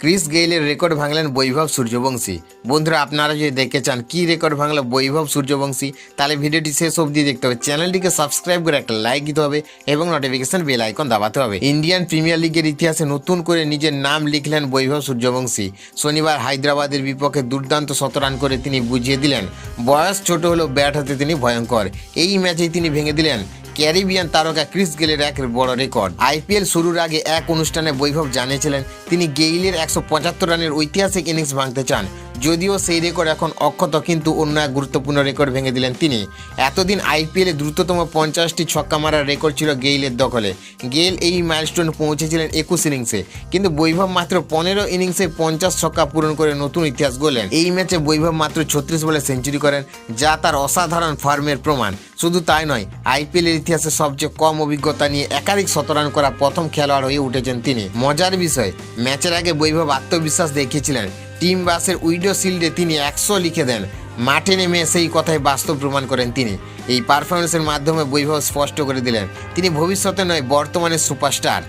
Chris গেইলের record ভাঙলেন বৈভব সূর্যবংশী। বন্ধুরা, আপনারা যদি দেখতে চান কি রেকর্ড ভাঙলো বৈভব সূর্যবংশী, তাহলে ভিডিওটি শেষ অবধি দেখতে হবে। চ্যানেলটিকে সাবস্ক্রাইব করে একটা লাইক দিতে হবে এবং নোটিফিকেশন বেল আইকন দাবাতে হবে। ইন্ডিয়ান প্রিমিয়ার লিগের ইতিহাসে নতুন করে নিজের নাম লিখলেন বৈভব সূর্যবংশী। শনিবার হায়দ্রাবাদের বিপক্ষে দুর্দান্ত 100 রান করে তিনি বুঝিয়ে দিলেন বয়স ছোট হলেও ব্যাট হাতে তিনি ভয়ঙ্কর। এই ম্যাচেই তিনি ভেঙে দিলেন ক্যারিবিয়ান তারকা ক্রিস গেইলের এক বড় রেকর্ড। আইপিএল শুরুর আগে এক অনুষ্ঠানে বৈভব জানিয়েছিলেন তিনি গেইলের 175 রানের ঐতিহাসিক ইনিংস ভাঙতে চান। যদিও সেই রেকর্ড এখন অক্ষত, কিন্তু অন্য এক গুরুত্বপূর্ণ রেকর্ড ভেঙে দিলেন তিনি। এতদিন আইপিএলে দ্রুততম 50টি ছক্কা মারার রেকর্ড ছিল গেইলের দখলে। গেইল এই মাইলস্টোন পৌঁছেছিলেন 21 ইনিংসে, কিন্তু বৈভব মাত্র 15 ইনিংসে 50 ছক্কা পূরণ করে নতুন ইতিহাস গড়লেন। এই ম্যাচে বৈভব মাত্র 36 বলে সেঞ্চুরি করেন, যা তার অসাধারণ ফর্মের প্রমাণ। শুধু তাই নয়, আইপিএলের ইতিহাসে সবচেয়ে কম অভিজ্ঞতা নিয়ে একাধিক 100 রান করা প্রথম খেলোয়াড় হয়ে উঠেছেন তিনি। মজার বিষয়, ম্যাচের আগে বৈভব আত্মবিশ্বাস দেখিয়েছিলেন। টিম বাসের উইডো শিল্ডে তিনি 100 লিখে দেন। মাঠে নেমে সেই কথাই বাস্তব প্রমাণ করেন তিনি। এই পারফরমেন্সের মাধ্যমে বৈভব স্পষ্ট করে দিলেন তিনি ভবিষ্যতে নয়, বর্তমানে সুপারস্টার।